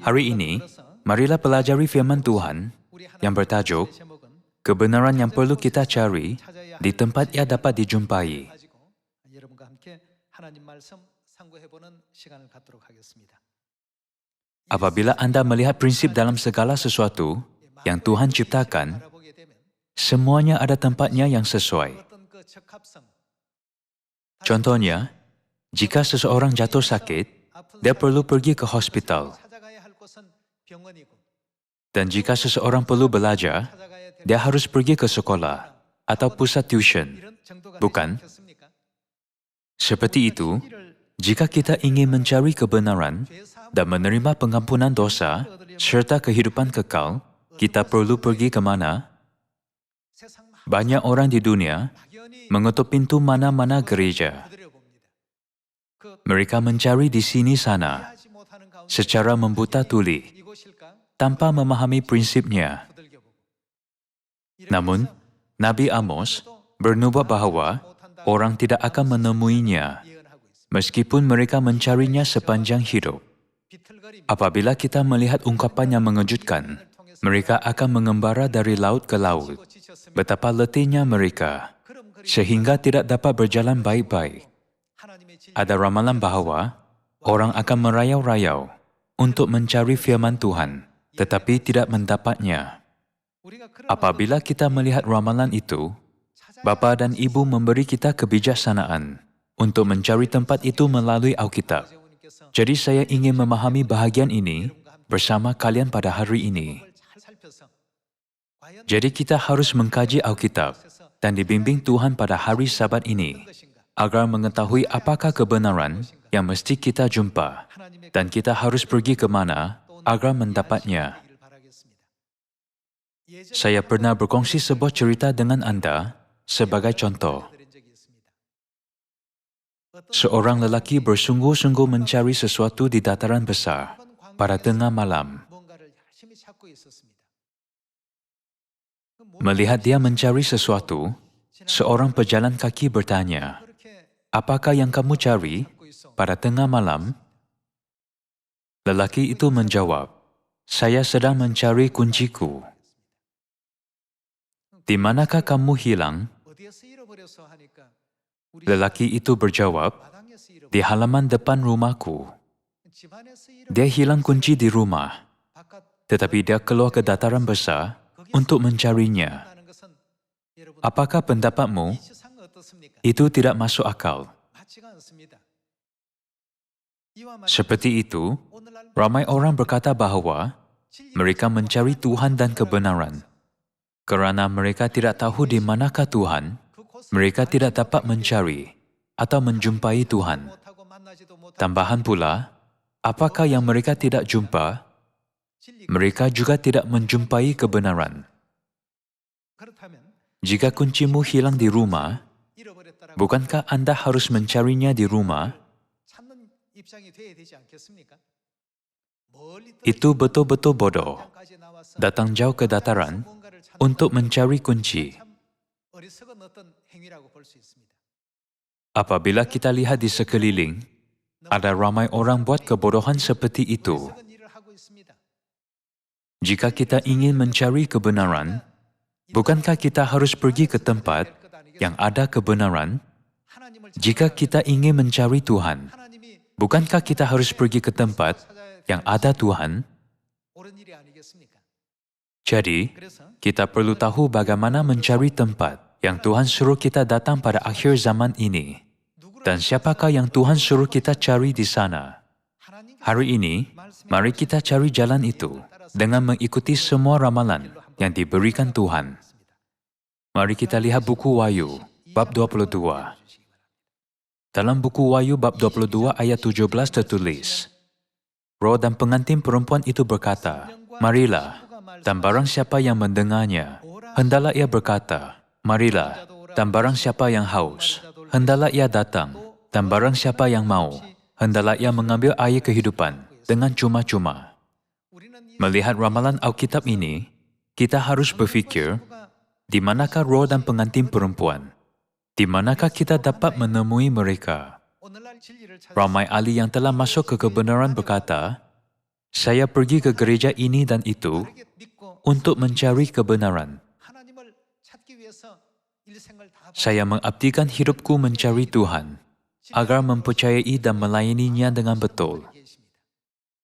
Hari ini, marilah pelajari firman Tuhan yang bertajuk Kebenaran yang perlu kita cari di tempat ia dapat dijumpai. Apabila Anda melihat prinsip dalam segala sesuatu yang Tuhan ciptakan, semuanya ada tempatnya yang sesuai. Contohnya, jika seseorang jatuh sakit, dia perlu pergi ke hospital. Dan jika seseorang perlu belajar, dia harus pergi ke sekolah atau pusat tuition, bukan? Seperti itu, jika kita ingin mencari kebenaran dan menerima pengampunan dosa serta kehidupan kekal, kita perlu pergi ke mana? Banyak orang di dunia mengetuk pintu mana-mana gereja. Mereka mencari di sini-sana secara membuta tuli, tanpa memahami prinsipnya. Namun, Nabi Amos bernubuat bahwa orang tidak akan menemuinya, meskipun mereka mencarinya sepanjang hidup. Apabila kita melihat ungkapan yang mengejutkan, mereka akan mengembara dari laut ke laut. Betapa letihnya mereka, sehingga tidak dapat berjalan baik-baik. Ada ramalan bahwa orang akan merayau-rayau untuk mencari firman Tuhan, tetapi tidak mendapatnya. Apabila kita melihat ramalan itu, Bapa dan Ibu memberi kita kebijaksanaan untuk mencari tempat itu melalui Alkitab. Jadi saya ingin memahami bahagian ini bersama kalian pada hari ini. Jadi kita harus mengkaji Alkitab dan dibimbing Tuhan pada hari Sabat ini, agar mengetahui apakah kebenaran yang mesti kita jumpa, dan kita harus pergi ke mana agar mendapatnya. Saya pernah berkongsi sebuah cerita dengan Anda sebagai contoh. Seorang lelaki bersungguh-sungguh mencari sesuatu di dataran besar pada tengah malam. Melihat dia mencari sesuatu, seorang pejalan kaki bertanya, "Apakah yang kamu cari pada tengah malam?" Lelaki itu menjawab, "Saya sedang mencari kunciku." "Di manakah kamu hilang?" Lelaki itu berjawab, "Di halaman depan rumahku." Dia hilang kunci di rumah, tetapi dia keluar ke dataran besar untuk mencarinya. Apakah pendapatmu? Itu tidak masuk akal. Seperti itu, ramai orang berkata bahwa mereka mencari Tuhan dan kebenaran. Kerana mereka tidak tahu di manakah Tuhan, mereka tidak dapat mencari atau menjumpai Tuhan. Tambahan pula, apakah yang mereka tidak jumpa, mereka juga tidak menjumpai kebenaran. Jika kuncimu hilang di rumah, bukankah Anda harus mencarinya di rumah? Itu betul-betul bodoh. Datang jauh ke dataran untuk mencari kunci. Apabila kita lihat di sekeliling, ada ramai orang buat kebodohan seperti itu. Jika kita ingin mencari kebenaran, bukankah kita harus pergi ke tempat yang ada kebenaran? Jika kita ingin mencari Tuhan, bukankah kita harus pergi ke tempat yang ada Tuhan? Jadi, kita perlu tahu bagaimana mencari tempat yang Tuhan suruh kita datang pada akhir zaman ini. Dan siapakah yang Tuhan suruh kita cari di sana? Hari ini, mari kita cari jalan itu dengan mengikuti semua ramalan yang diberikan Tuhan. Mari kita lihat buku Wahyu, bab 22. Dalam buku Wahyu bab 22 ayat 17 tertulis, Roh dan pengantin perempuan itu berkata, "Marilah." Dan barang siapa yang mendengarnya, hendaklah ia berkata, "Marilah." Dan barang siapa yang haus, hendaklah ia datang. Dan barang siapa yang mau, hendaklah ia mengambil air kehidupan dengan cuma-cuma. Melihat ramalan Alkitab ini, kita harus berfikir, di manakah roh dan pengantin perempuan? Di manakah kita dapat menemui mereka? Ramai ahli yang telah masuk ke kebenaran berkata, Saya pergi ke gereja ini dan itu untuk mencari kebenaran. Saya mengabdikan hidupku mencari Tuhan, agar mempercayai dan melayaninya dengan betul.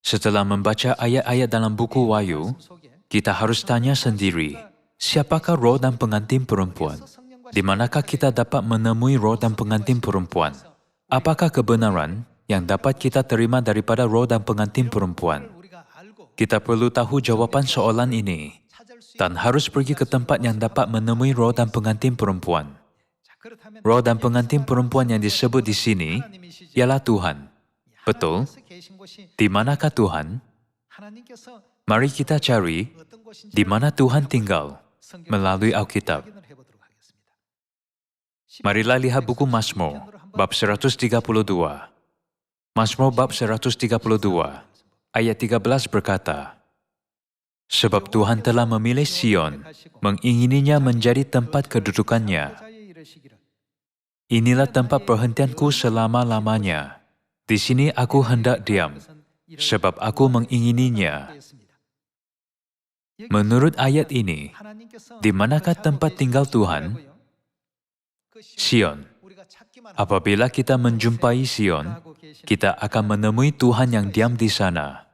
Setelah membaca ayat-ayat dalam buku Wahyu, kita harus tanya sendiri, siapakah roh dan pengantin perempuan? Di manakah kita dapat menemui roh dan pengantin perempuan? Apakah kebenaran yang dapat kita terima daripada roh dan pengantin perempuan? Kita perlu tahu jawapan soalan ini dan harus pergi ke tempat yang dapat menemui roh dan pengantin perempuan. Roh dan pengantin perempuan yang disebut di sini ialah Tuhan. Betul? Di manakah Tuhan? Mari kita cari di mana Tuhan tinggal melalui Alkitab. Marilah lihat buku Mazmur, bab 132. Mazmur bab 132. Ayat 13 berkata, sebab Tuhan telah memilih Sion, mengingininya menjadi tempat kedudukannya. Inilah tempat perhentianku selama-lamanya. Di sini aku hendak diam, sebab aku mengingininya. Menurut ayat ini, di manakah tempat tinggal Tuhan? Sion. Apabila kita menjumpai Sion, kita akan menemui Tuhan yang diam di sana.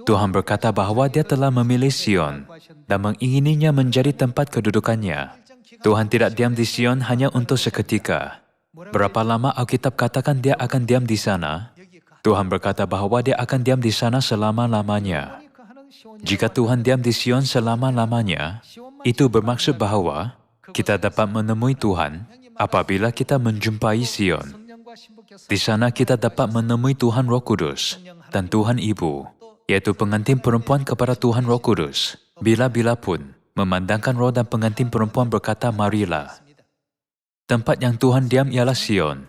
Tuhan berkata bahawa Dia telah memilih Sion dan mengingininya menjadi tempat kedudukannya. Tuhan tidak diam di Sion hanya untuk seketika. Berapa lama Alkitab katakan Dia akan diam di sana? Tuhan berkata bahawa Dia akan diam di sana selama-lamanya. Jika Tuhan diam di Sion selama-lamanya, itu bermaksud bahawa kita dapat menemui Tuhan apabila kita menjumpai Sion. Di sana kita dapat menemui Tuhan Roh Kudus dan Tuhan Ibu, yaitu pengantin perempuan kepada Tuhan Roh Kudus. Bila-bila pun, memandangkan roh dan pengantin perempuan berkata, marilah. Tempat yang Tuhan diam ialah Sion.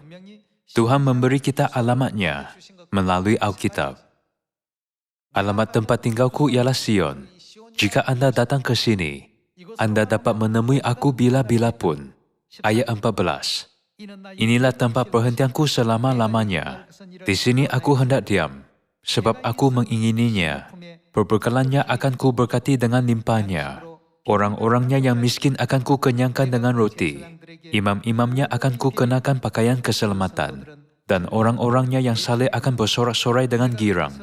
Tuhan memberi kita alamatnya melalui Alkitab. Alamat tempat tinggalku ialah Sion. Jika Anda datang ke sini, Anda dapat menemui aku bila-bila pun. Ayat 14. Inilah tempat perhentianku selama-lamanya. Di sini aku hendak diam, sebab aku mengingininya. Perbekalannya akan ku berkati dengan limpahnya. Orang-orangnya yang miskin akan ku kenyangkan dengan roti. Imam-imamnya akan ku kenakan pakaian keselamatan. Dan orang-orangnya yang saleh akan bersorak-sorai dengan girang.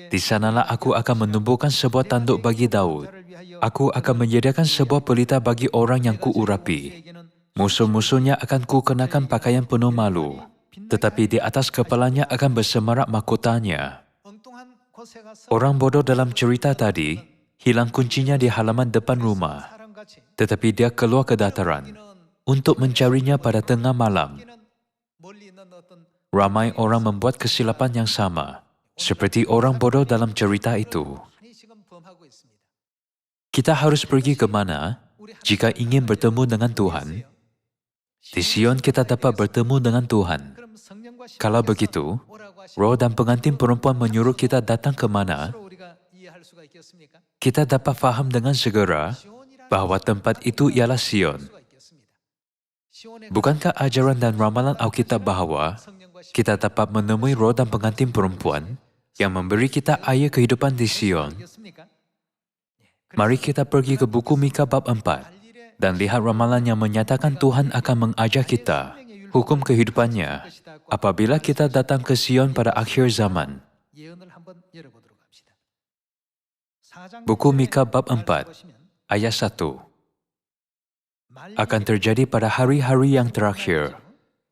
Di sanalah aku akan menumbuhkan sebuah tanduk bagi Daud. Aku akan menyediakan sebuah pelita bagi orang yang ku urapi. Musuh-musuhnya akan ku kenakan pakaian penuh malu, tetapi di atas kepalanya akan bersemarak mahkotanya. Orang bodoh dalam cerita tadi hilang kuncinya di halaman depan rumah, tetapi dia keluar ke dataran untuk mencarinya pada tengah malam. Ramai orang membuat kesilapan yang sama, seperti orang bodoh dalam cerita itu. Kita harus pergi ke mana jika ingin bertemu dengan Tuhan? Di Sion kita dapat bertemu dengan Tuhan. Kalau begitu, roh dan pengantin perempuan menyuruh kita datang ke mana? Kita dapat faham dengan segera bahawa tempat itu ialah Sion. Bukankah ajaran dan ramalan Alkitab bahawa kita dapat menemui roh dan pengantin perempuan yang memberi kita air kehidupan di Sion? Mari kita pergi ke buku Mika bab 4. Dan lihat ramalan yang menyatakan Tuhan akan mengajar kita hukum kehidupannya apabila kita datang ke Sion pada akhir zaman. Buku Mika bab 4, ayat 1. Akan terjadi pada hari-hari yang terakhir,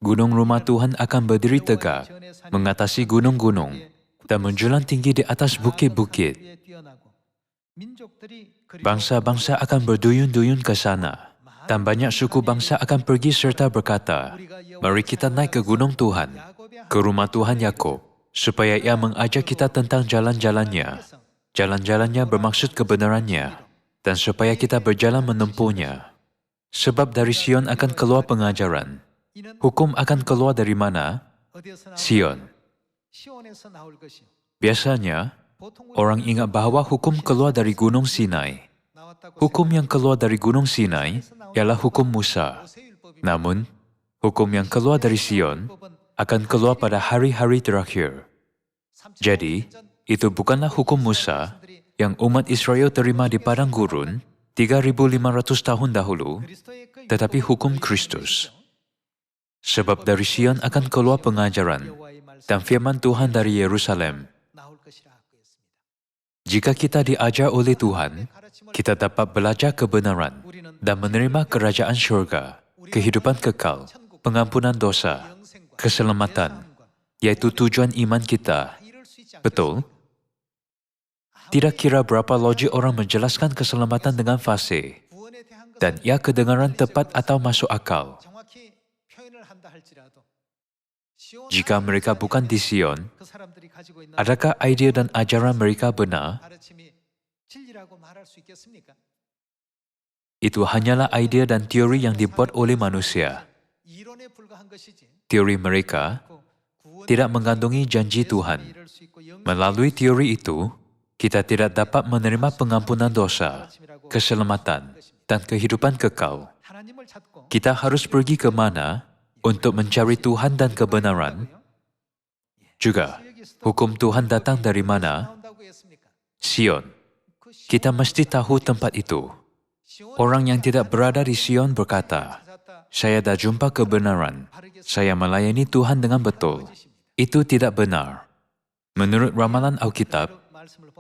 gunung rumah Tuhan akan berdiri tegak, mengatasi gunung-gunung, dan menjulang tinggi di atas bukit-bukit. Bangsa-bangsa akan berduyun-duyun ke sana, dan banyak suku bangsa akan pergi serta berkata, mari kita naik ke gunung Tuhan, ke rumah Tuhan Yakub, supaya Ia mengajar kita tentang jalan-jalannya. Jalan-jalannya bermaksud kebenarannya, dan supaya kita berjalan menempuhnya. Sebab dari Sion akan keluar pengajaran. Hukum akan keluar dari mana? Sion. Biasanya, orang ingat bahawa hukum keluar dari Gunung Sinai. Hukum yang keluar dari Gunung Sinai ialah hukum Musa. Namun, hukum yang keluar dari Sion akan keluar pada hari-hari terakhir. Jadi, Itu bukanlah hukum Musa yang umat Israel terima di padang gurun 3.500 tahun dahulu, tetapi hukum Kristus. Sebab dari Sion akan keluar pengajaran dan firman Tuhan dari Yerusalem. Jika kita diajar oleh Tuhan, kita dapat belajar kebenaran dan menerima kerajaan syurga, kehidupan kekal, pengampunan dosa, keselamatan, yaitu tujuan iman kita. Betul? Tidak kira berapa logik orang menjelaskan keselamatan dengan fasih, dan ia kedengaran tepat atau masuk akal. Jika mereka bukan di Sion, adakah idea dan ajaran mereka benar? Itu hanyalah idea dan teori yang dibuat oleh manusia. Teori mereka tidak mengandungi janji Tuhan. Melalui teori itu, kita tidak dapat menerima pengampunan dosa, keselamatan, dan kehidupan kekal. Kita harus pergi ke mana untuk mencari Tuhan dan kebenaran? Juga, hukum Tuhan datang dari mana? Sion. Kita mesti tahu tempat itu. Orang yang tidak berada di Sion berkata, "Saya dah jumpa kebenaran. Saya melayani Tuhan dengan betul." Itu tidak benar. Menurut ramalan Alkitab,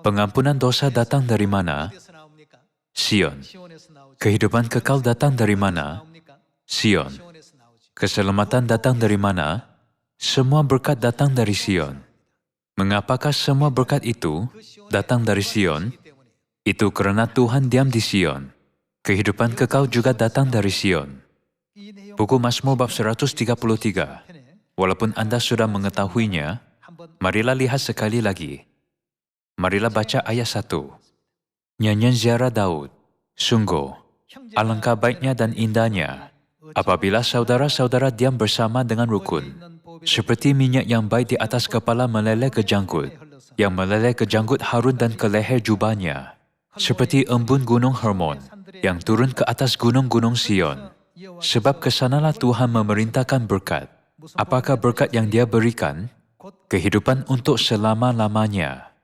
pengampunan dosa datang dari mana? Sion. Kehidupan kekal datang dari mana? Sion. Keselamatan datang dari mana? Semua berkat datang dari Sion. Mengapakah semua berkat itu datang dari Sion? Itu kerana Tuhan diam di Sion. Kehidupan kekal juga datang dari Sion. Buku Mazmur bab 133. Walaupun Anda sudah mengetahuinya, marilah lihat sekali lagi. Marilah baca ayat 1. Nyanyian ziarah Daud. Sungguh, alangkah baiknya dan indahnya apabila saudara-saudara diam bersama dengan rukun. Seperti minyak yang baik di atas kepala meleleh ke janggut, yang meleleh ke janggut Harun dan ke leher jubahnya. Seperti embun gunung Hermon, yang turun ke atas gunung-gunung Sion. Sebab kesanalah Tuhan memerintahkan berkat. Apakah berkat yang Dia berikan? Kehidupan untuk selama-lamanya.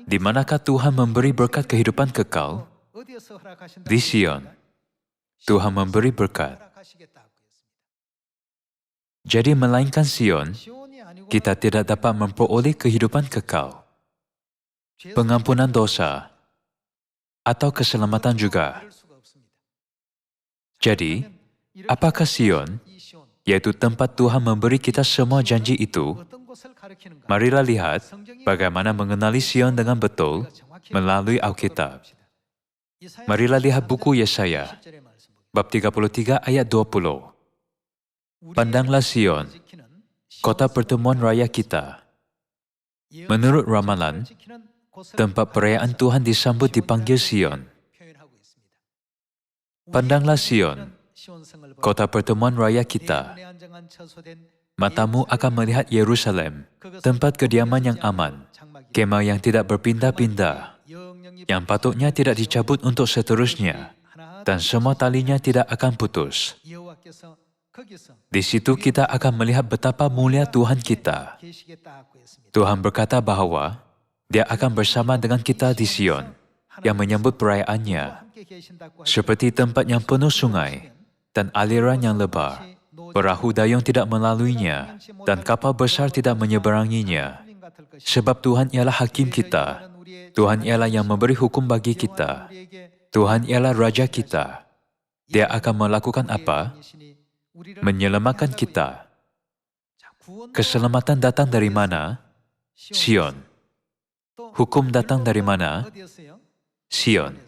Di manakah Tuhan memberi berkat kehidupan kekal? Di Sion. Tuhan memberi berkat. Jadi melainkan Sion, kita tidak dapat memperoleh kehidupan kekal, pengampunan dosa, atau keselamatan juga. Jadi, apakah Sion, yaitu tempat Tuhan memberi kita semua janji itu? Marilah lihat bagaimana mengenali Sion dengan betul melalui Alkitab. Marilah lihat buku Yesaya, bab 33 ayat 20. Pandanglah Sion, kota pertemuan raya kita. Menurut ramalan, tempat perayaan Tuhan disambut dipanggil Sion. Pandanglah Sion, kota pertemuan raya kita. Matamu akan melihat Yerusalem, tempat kediaman yang aman, kemah yang tidak berpindah-pindah, yang patutnya tidak dicabut untuk seterusnya, dan semua talinya tidak akan putus. Di situ kita akan melihat betapa mulia Tuhan kita. Tuhan berkata bahawa Dia akan bersama dengan kita di Sion, yang menyambut perayaannya, seperti tempat yang penuh sungai dan aliran yang lebar. Perahu dayung tidak melaluinya, dan kapal besar tidak menyeberanginya. Sebab Tuhan ialah hakim kita. Tuhan ialah yang memberi hukum bagi kita. Tuhan ialah Raja kita. Dia akan melakukan apa? Menyelamatkan kita. Keselamatan datang dari mana? Sion. Hukum datang dari mana? Sion.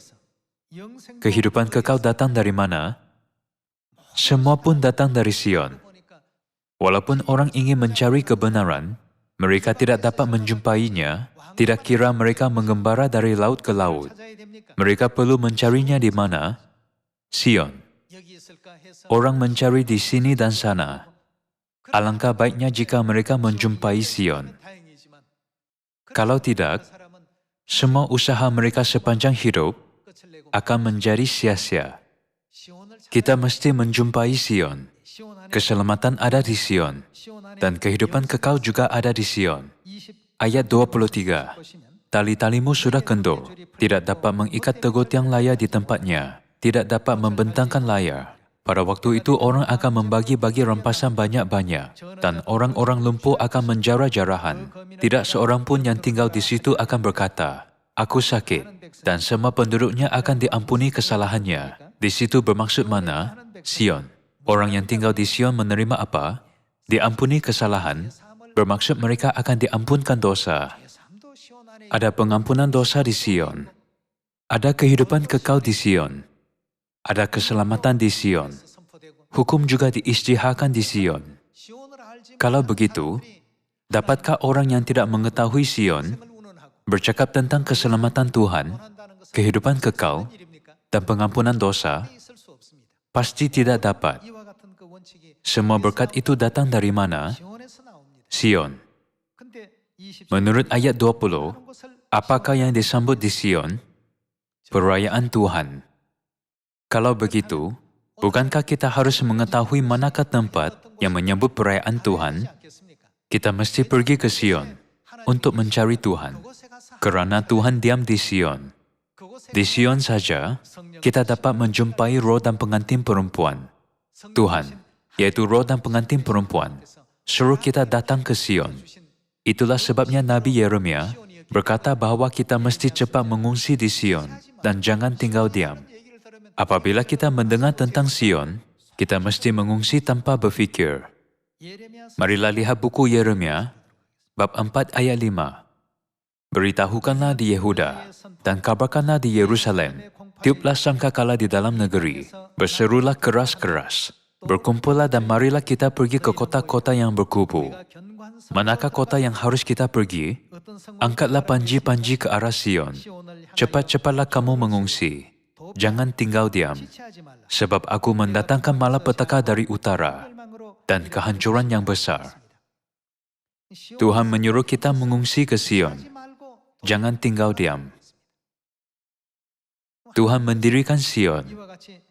Kehidupan kekal datang dari mana? Semua pun datang dari Sion. Walaupun orang ingin mencari kebenaran, mereka tidak dapat menjumpainya, tidak kira mereka mengembara dari laut ke laut. Mereka perlu mencarinya di mana? Sion. Orang mencari di sini dan sana. Alangkah baiknya jika mereka menjumpai Sion. Kalau tidak, semua usaha mereka sepanjang hidup akan menjadi sia-sia. Kita mesti menjumpai Sion. Keselamatan ada di Sion, dan kehidupan kekal juga ada di Sion. Ayat 23. Tali-talimu sudah kendur, tidak dapat mengikat tegut yang layar di tempatnya, tidak dapat membentangkan layar. Pada waktu itu orang akan membagi-bagi rampasan banyak-banyak, dan orang-orang lumpuh akan menjarah-jarahan. Tidak seorang pun yang tinggal di situ akan berkata, "Aku sakit," dan semua penduduknya akan diampuni kesalahannya. Di situ bermaksud mana? Sion. Orang yang tinggal di Sion menerima apa? Diampuni kesalahan, bermaksud mereka akan diampunkan dosa. Ada pengampunan dosa di Sion. Ada kehidupan kekal di Sion. Ada keselamatan di Sion. Hukum juga diisytiharkan di Sion. Kalau begitu, dapatkah orang yang tidak mengetahui Sion bercakap tentang keselamatan Tuhan, kehidupan kekal, dan pengampunan dosa? Pasti tidak dapat. Semua berkat itu datang dari mana? Sion. Menurut ayat 20, apakah yang disambut di Sion? Perayaan Tuhan. Kalau begitu, bukankah kita harus mengetahui manakah tempat yang menyambut perayaan Tuhan? Kita mesti pergi ke Sion untuk mencari Tuhan, kerana Tuhan diam di Sion. Di Sion saja, kita dapat menjumpai roh dan pengantin perempuan. Tuhan, yaitu roh dan pengantin perempuan, suruh kita datang ke Sion. Itulah sebabnya Nabi Yeremia berkata bahawa kita mesti cepat mengungsi di Sion dan jangan tinggal diam. Apabila kita mendengar tentang Sion, kita mesti mengungsi tanpa berfikir. Marilah lihat buku Yeremia, bab 4 ayat 5. Beritahukanlah di Yehuda, dan kabarkanlah di Yerusalem, tiuplah sangkakala di dalam negeri, berserulah keras-keras, berkumpullah dan marilah kita pergi ke kota-kota yang berkubu. Manakah kota yang harus kita pergi? Angkatlah panji-panji ke arah Sion. Cepat-cepatlah kamu mengungsi. Jangan tinggal diam, sebab aku mendatangkan malapetaka dari utara dan kehancuran yang besar. Tuhan menyuruh kita mengungsi ke Sion. Jangan tinggal diam. Tuhan mendirikan Sion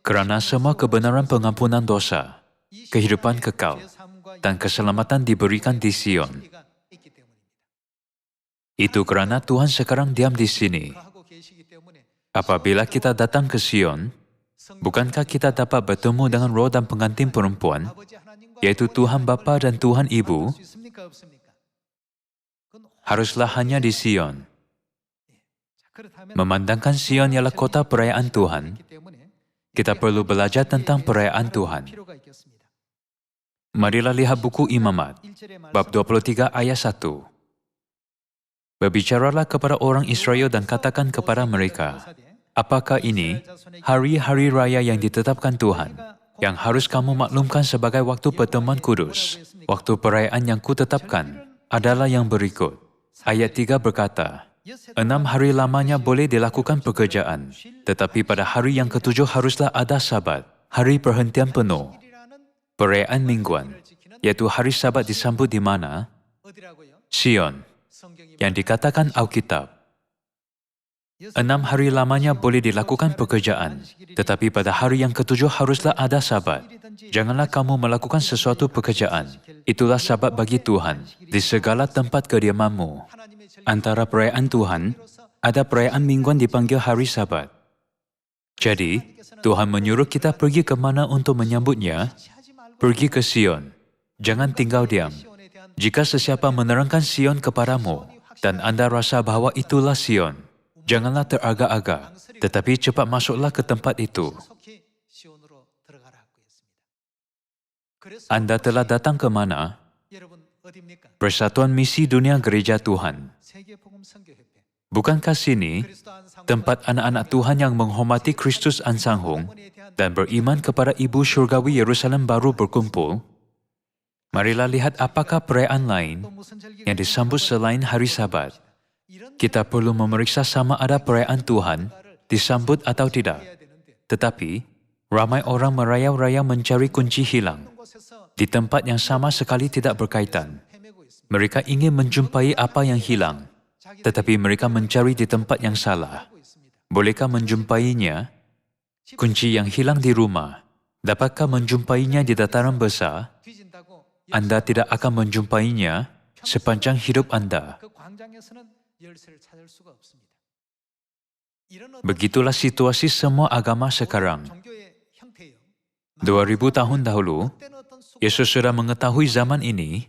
kerana semua kebenaran pengampunan dosa, kehidupan kekal, dan keselamatan diberikan di Sion. Itu kerana Tuhan sekarang diam di sini. Apabila kita datang ke Sion, bukankah kita dapat bertemu dengan roh dan pengantin perempuan, yaitu Tuhan Bapa dan Tuhan Ibu? Haruslah hanya di Sion. Memandangkan Sion ialah kota perayaan Tuhan, kita perlu belajar tentang perayaan Tuhan. Marilah lihat buku Imamat, bab 23 ayat 1. Berbicaralah kepada orang Israel dan katakan kepada mereka, apakah ini hari-hari raya yang ditetapkan Tuhan, yang harus kamu maklumkan sebagai waktu pertemuan kudus? Waktu perayaan yang kutetapkan adalah yang berikut. Ayat 3 berkata, 6 hari lamanya boleh dilakukan pekerjaan, tetapi pada hari yang ketujuh haruslah ada Sabat, hari perhentian penuh. Perayaan mingguan, iaitu hari Sabat disambut di mana? Sion, yang dikatakan Alkitab. 6 hari lamanya boleh dilakukan pekerjaan, tetapi pada hari yang ketujuh haruslah ada Sabat. Janganlah kamu melakukan sesuatu pekerjaan. Itulah Sabat bagi Tuhan di segala tempat kediamanmu. Antara perayaan Tuhan, ada perayaan mingguan dipanggil hari Sabat. Jadi, Tuhan menyuruh kita pergi ke mana untuk menyambutnya? Pergi ke Sion. Jangan tinggal diam. Jika sesiapa menerangkan Sion kepadamu, dan anda rasa bahawa itulah Sion, janganlah teragak-agak, tetapi cepat masuklah ke tempat itu. Anda telah datang ke mana? Persatuan Misi Dunia Gereja Tuhan. Bukankah sini tempat anak-anak Tuhan yang menghormati Kristus Ansanghong dan beriman kepada Ibu Syurgawi Yerusalem baru berkumpul? Marilah lihat apakah perayaan lain yang disambut selain hari Sabat. Kita perlu memeriksa sama ada perayaan Tuhan disambut atau tidak. Tetapi, ramai orang merayau-rayau mencari kunci hilang di tempat yang sama sekali tidak berkaitan. Mereka ingin menjumpai apa yang hilang, tetapi mereka mencari di tempat yang salah. Bolehkah menjumpainya? Kunci yang hilang di rumah, dapatkah menjumpainya di dataran besar? Anda tidak akan menjumpainya sepanjang hidup Anda. Begitulah situasi semua agama sekarang. 2000 tahun dahulu, Yesus sudah mengetahui zaman ini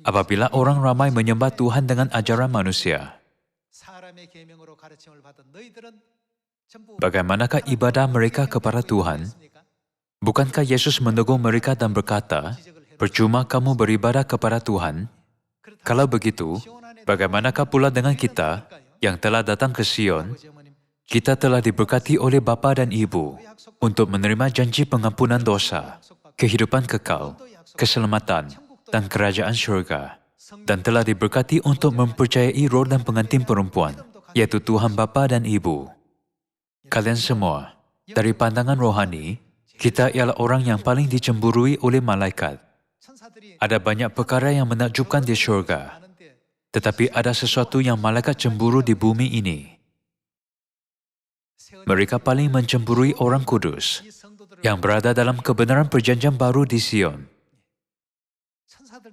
apabila orang ramai menyembah Tuhan dengan ajaran manusia. Bagaimanakah ibadah mereka kepada Tuhan? Bukankah Yesus menegur mereka dan berkata, "Percuma kamu beribadah kepada Tuhan"? Kalau begitu, bagaimanakah pula dengan kita yang telah datang ke Sion? Kita telah diberkati oleh Bapa dan Ibu untuk menerima janji pengampunan dosa, kehidupan kekal, keselamatan, dan kerajaan syurga, dan telah diberkati untuk mempercayai roh dan pengantin perempuan, yaitu Tuhan Bapa dan Ibu. Kalian semua, dari pandangan rohani, kita ialah orang yang paling dicemburui oleh malaikat. Ada banyak perkara yang menakjubkan di syurga, tetapi ada sesuatu yang malaikat cemburu di bumi ini. Mereka paling mencemburui orang kudus yang berada dalam kebenaran perjanjian baru di Sion.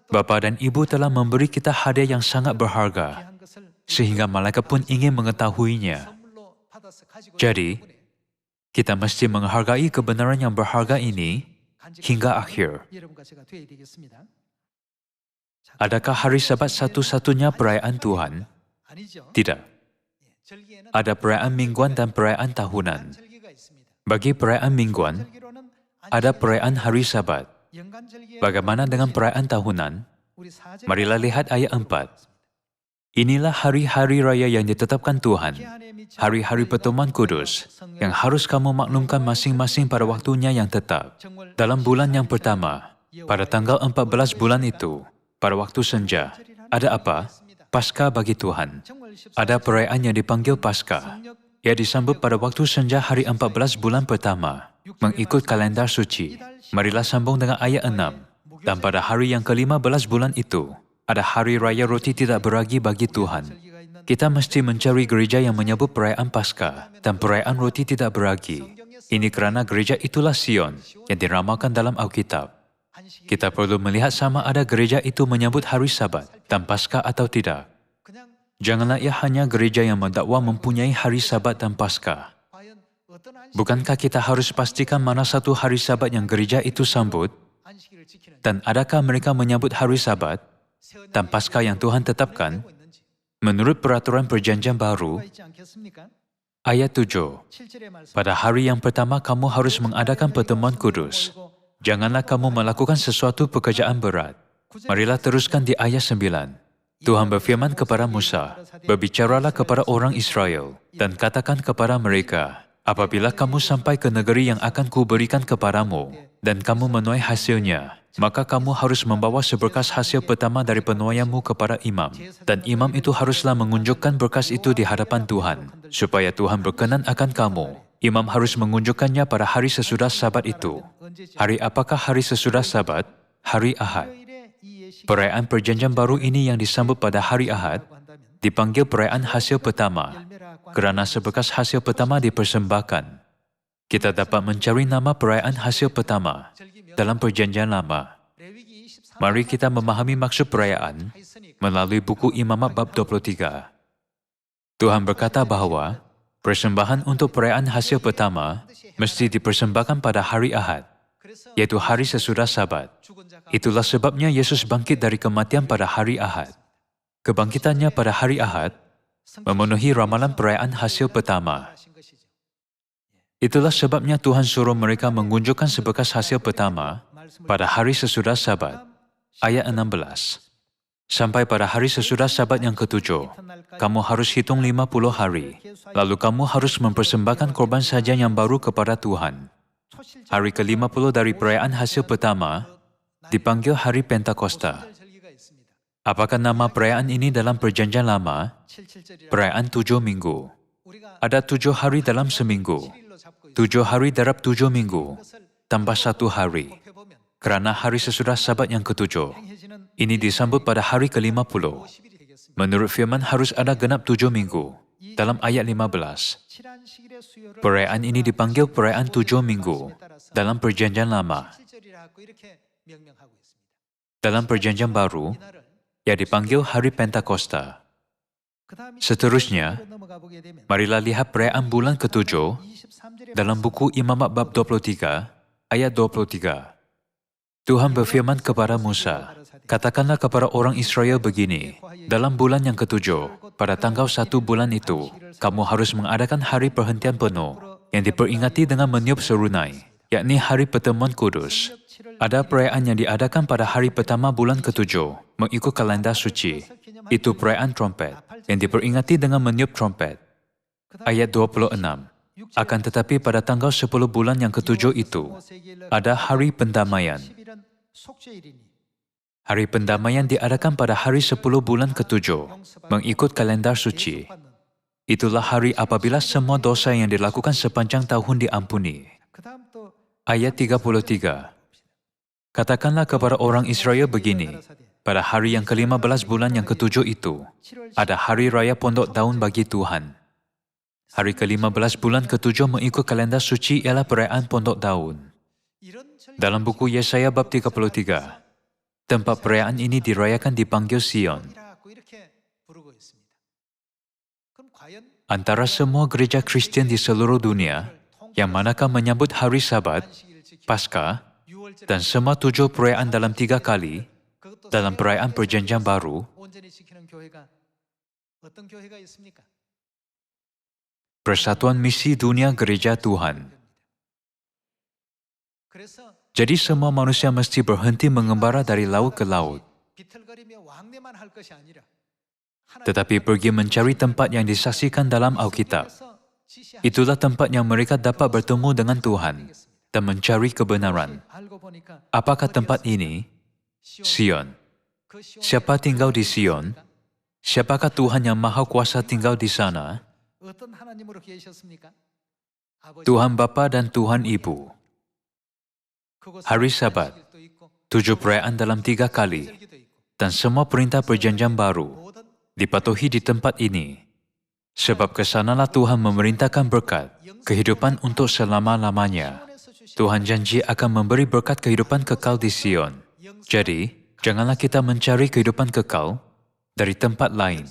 Bapa dan Ibu telah memberi kita hadiah yang sangat berharga, sehingga malaikat pun ingin mengetahuinya. Jadi, kita mesti menghargai kebenaran yang berharga ini hingga akhir. Adakah hari Sabat satu-satunya perayaan Tuhan? Tidak. Ada perayaan mingguan dan perayaan tahunan. Bagi perayaan mingguan, ada perayaan hari Sabat. Bagaimana dengan perayaan tahunan? Marilah lihat ayat 4. Inilah hari-hari raya yang ditetapkan Tuhan, hari-hari pertemuan kudus, yang harus kamu maklumkan masing-masing pada waktunya yang tetap. Dalam bulan yang pertama, pada tanggal 14 bulan itu, pada waktu senja, ada apa? Paskah bagi Tuhan. Ada perayaan yang dipanggil Paskah. Ia disambut pada waktu senja hari 14 bulan pertama, mengikut kalender suci. Marilah sambung dengan ayat 6. Dan pada hari yang ke-15 bulan itu, ada hari raya roti tidak beragi bagi Tuhan. Kita mesti mencari gereja yang menyambut perayaan Paskah dan perayaan roti tidak beragi. Ini kerana gereja itulah Sion yang diramalkan dalam Alkitab. Kita perlu melihat sama ada gereja itu menyambut hari Sabat dan Paskah atau tidak. Janganlah ia hanya gereja yang mendakwa mempunyai hari Sabat dan Paskah. Bukankah kita harus pastikan mana satu hari Sabat yang gereja itu sambut? Dan adakah mereka menyambut hari Sabat dan Paskah yang Tuhan tetapkan? Menurut peraturan perjanjian baru, ayat 7, pada hari yang pertama kamu harus mengadakan pertemuan kudus. Janganlah kamu melakukan sesuatu pekerjaan berat. Marilah teruskan di ayat 9. Tuhan berfirman kepada Musa, "Berbicaralah kepada orang Israel, dan katakan kepada mereka, apabila kamu sampai ke negeri yang akan kuberikan kepadamu, dan kamu menuai hasilnya, maka kamu harus membawa seberkas hasil pertama dari penuaianmu kepada imam. Dan imam itu haruslah mengunjukkan berkas itu di hadapan Tuhan, supaya Tuhan berkenan akan kamu. Imam harus mengunjukkannya pada hari sesudah Sabat itu." Hari apakah hari sesudah Sabat? Hari Ahad. Perayaan perjanjian baru ini yang disambut pada hari Ahad dipanggil perayaan hasil pertama, kerana seberkas hasil pertama dipersembahkan. Kita dapat mencari nama perayaan hasil pertama dalam perjanjian lama. Mari kita memahami maksud perayaan melalui buku Imamat bab 23. Tuhan berkata bahawa persembahan untuk perayaan hasil pertama mesti dipersembahkan pada hari Ahad, yaitu hari sesudah Sabat. Itulah sebabnya Yesus bangkit dari kematian pada hari Ahad. Kebangkitannya pada hari Ahad memenuhi ramalan perayaan hasil pertama. Itulah sebabnya Tuhan suruh mereka mengunjukkan seberkas hasil pertama pada hari sesudah Sabat. Ayat 16. Sampai pada hari sesudah Sabat yang ketujuh, kamu harus hitung 50 hari. Lalu kamu harus mempersembahkan korban sajian yang baru kepada Tuhan. Hari ke-50 dari perayaan hasil pertama dipanggil Hari Pentakosta. Apakah nama perayaan ini dalam perjanjian lama? Perayaan 7 minggu. Ada 7 hari dalam seminggu. 7 hari darab 7 minggu, tambah 1 hari. Kerana hari sesudah Sabat yang ketujuh, ini disambut pada hari ke-50. Menurut firman harus ada genap 7 minggu. Dalam ayat 15, perayaan ini dipanggil perayaan 7 minggu dalam perjanjian lama. Dalam perjanjian baru, yang dipanggil Hari Pentakosta. Seterusnya, marilah lihat perayaan bulan ke-7 dalam buku Imamat bab 23, ayat 23. Tuhan berfirman kepada Musa, "Katakanlah kepada orang Israel begini, dalam bulan yang ke-7, pada tanggal 1 bulan itu, kamu harus mengadakan hari perhentian penuh yang diperingati dengan meniup serunai, yakni hari pertemuan kudus. Ada perayaan yang diadakan pada hari pertama bulan ke-7, mengikut kalender suci. Itu perayaan trompet, yang diperingati dengan meniup trompet." Ayat 26. Akan tetapi pada tanggal 10 bulan yang ke-7 itu, ada hari pendamaian. Hari pendamaian diadakan pada hari 10 bulan ke-7, mengikut kalender suci. Itulah hari apabila semua dosa yang dilakukan sepanjang tahun diampuni. Ayat 33. Katakanlah kepada orang Israel begini, pada hari yang ke-15 bulan yang ke-7 itu, ada hari raya pondok daun bagi Tuhan. Hari ke-15 bulan ke-7 mengikut kalender suci ialah perayaan pondok daun. Dalam buku Yesaya bab 33, tempat perayaan ini dirayakan dipanggil Sion. Antara semua gereja Kristian di seluruh dunia, yang manakah menyambut hari Sabat, Paskah, dan semua 7 perayaan dalam 3 kali, dalam perayaan Perjanjian Baru, Persatuan Misi Dunia Gereja Tuhan. Jadi semua manusia mesti berhenti mengembara dari laut ke laut, tetapi pergi mencari tempat yang disaksikan dalam Alkitab. Itulah tempat yang mereka dapat bertemu dengan Tuhan dan mencari kebenaran. Apakah tempat ini? Sion. Siapa tinggal di Sion? Siapakah Tuhan yang Maha Kuasa tinggal di sana? Tuhan Bapa dan Tuhan Ibu. Hari Sabat, 7 perayaan dalam 3 kali, dan semua perintah Perjanjian Baru dipatuhi di tempat ini. Sebab kesanalah Tuhan memerintahkan berkat, kehidupan untuk selama-lamanya. Tuhan janji akan memberi berkat kehidupan kekal di Sion. Jadi, janganlah kita mencari kehidupan kekal dari tempat lain.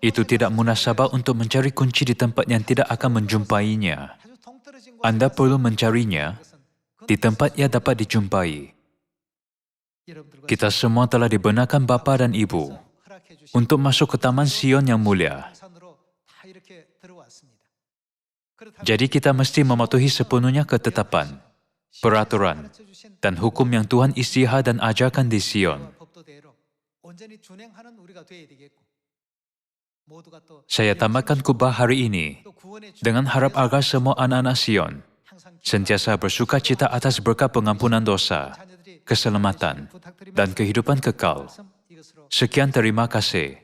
Itu tidak munasabah untuk mencari kunci di tempat yang tidak akan menjumpainya. Anda perlu mencarinya di tempat ia dapat dijumpai. Kita semua telah dibenarkan Bapa dan Ibu untuk masuk ke Taman Sion yang mulia. Jadi kita mesti mematuhi sepenuhnya ketetapan, peraturan, dan hukum yang Tuhan istihad dan ajarkan di Sion. Saya tamatkan khotbah hari ini dengan harap agar semua anak-anak Sion sentiasa bersuka cita atas berkat pengampunan dosa, keselamatan, dan kehidupan kekal. Sekian, terima kasih.